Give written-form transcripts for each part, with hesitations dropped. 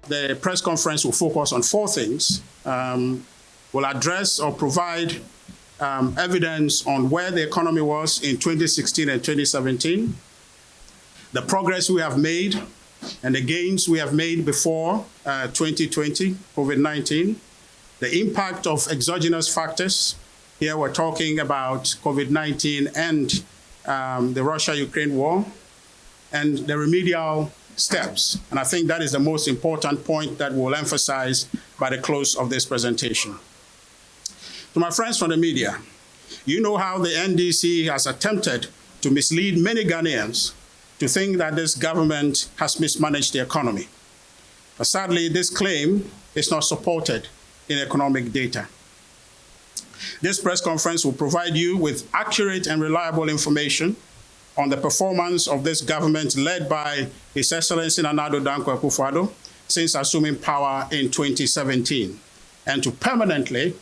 the press conference will focus on four things. We'll address or provide evidence on where the economy was in 2016 and 2017, the progress we have made, and the gains we have made before 2020, COVID-19, the impact of exogenous factors. Here we're talking about COVID-19 and the Russia-Ukraine war, and the remedial steps. And I think that is the most important point that we'll emphasize by the close of this presentation. To my friends from the media, you know how the NDC has attempted to mislead many Ghanaians to think that this government has mismanaged the economy. But sadly, this claim is not supported in economic data. This press conference will provide you with accurate and reliable information on the performance of this government led by His Excellency Nana Addo Dankwa Akufo-Addo since assuming power in 2017, and to permanently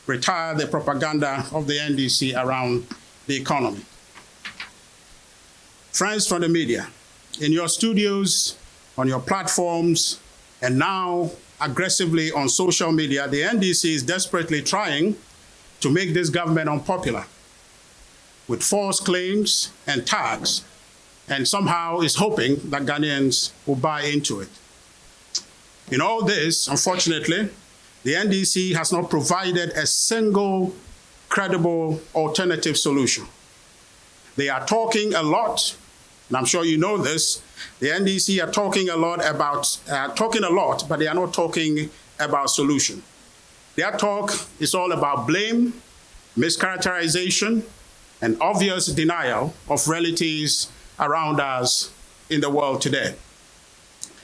retire the propaganda of the NDC around the economy. Friends from the media, in your studios, on your platforms, and now aggressively on social media, the NDC is desperately trying to make this government unpopular with false claims and tags, and somehow is hoping that Ghanaians will buy into it. In all this, unfortunately, the NDC has not provided a single credible alternative solution. They are talking a lot, and I'm sure you know this. The NDC are talking a lot, but they are not talking about solution. Their talk is all about blame, mischaracterization, and obvious denial of realities around us in the world today.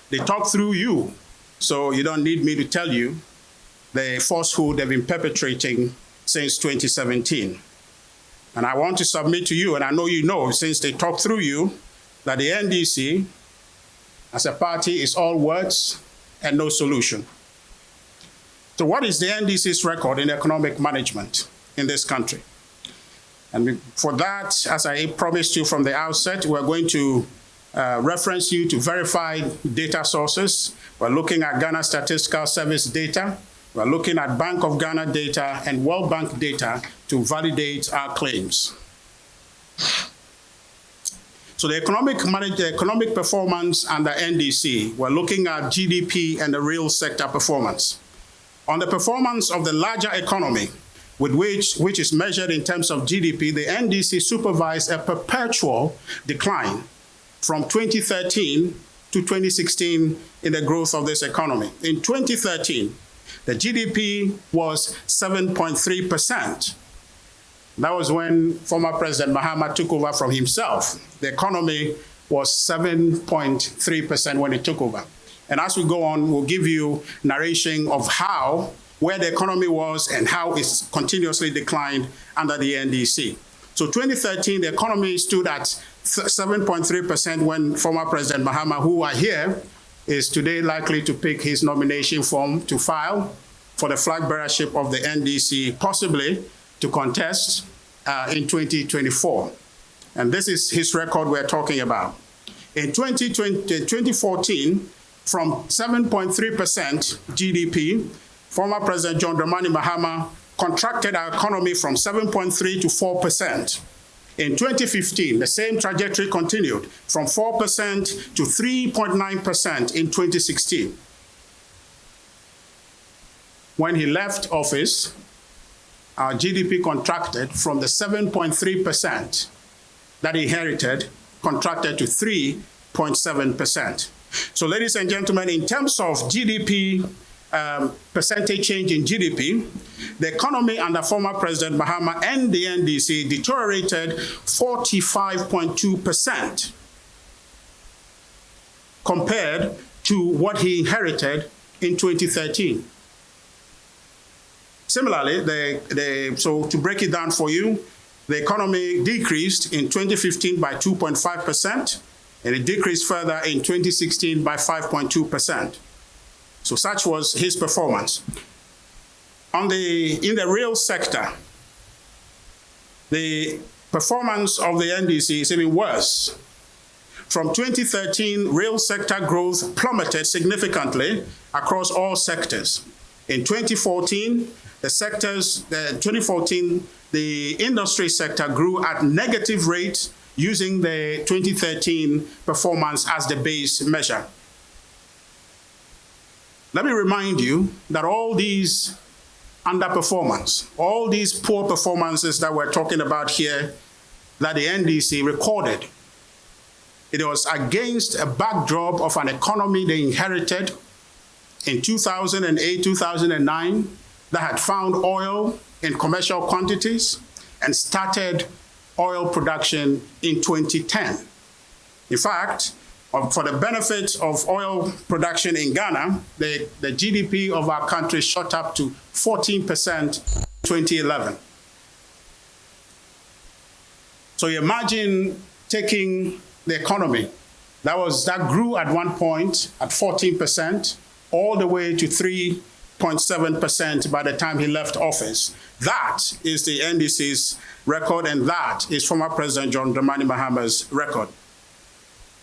They talk through you, so you don't need me to tell you the falsehood they've been perpetrating since 2017. And I want to submit to you, and I know you know, since they talk through you, that the NDC, as a party, is all words and no solution. So what is the NDC's record in economic management in this country? And for that, as I promised you from the outset, we're going to reference you to verified data sources. We're looking at Ghana Statistical Service data. We're looking at Bank of Ghana data and World Bank data to validate our claims. So the economic performance under NDC, we're looking at GDP and the real sector performance. On the performance of the larger economy, which is measured in terms of GDP, the NDC supervised a perpetual decline from 2013 to 2016 in the growth of this economy. In 2013, the GDP was 7.3%. That was when former President Mahama took over from himself. The economy was 7.3% when he took over. And as we go on, we'll give you narration of where the economy was and how it's continuously declined under the NDC. So 2013, the economy stood at 7.3% when former President Mahama, who are here, is today likely to pick his nomination form to file for the flag bearership of the NDC, possibly to contest in 2024. And this is his record we're talking about. In 2014, from 7.3% GDP, former President John Dramani Mahama contracted our economy from 7.3 to 4%. In 2015, the same trajectory continued from 4% to 3.9% in 2016. When he left office, our GDP contracted from the 7.3% that he inherited, contracted to 3.7%. So ladies and gentlemen, in terms of GDP, percentage change in GDP, the economy under former President Mahama and the NDC deteriorated 45.2% compared to what he inherited in 2013. Similarly, so to break it down for you, the economy decreased in 2015 by 2.5%, and it decreased further in 2016 by 5.2%. So such was his performance. In the real sector, the performance of the NDC is even worse. From 2013, real sector growth plummeted significantly across all sectors. In 2014, the industry sector grew at negative rates using the 2013 performance as the base measure. Let me remind you that all these underperformance, all these poor performances that we're talking about here that the NDC recorded, it was against a backdrop of an economy they inherited in 2008, 2009, that had found oil in commercial quantities and started oil production in 2010. In fact, for the benefit of oil production in Ghana, the GDP of our country shot up to 14% in 2011. So you imagine taking the economy that grew at one point at 14%, all the way to 3.7% by the time he left office. That is the NDC's record, and that is former President John Dramani Mahama's record.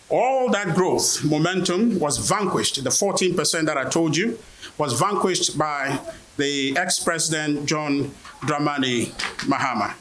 All that growth momentum was vanquished. The 14% that I told you was vanquished by the ex-president John Dramani Mahama.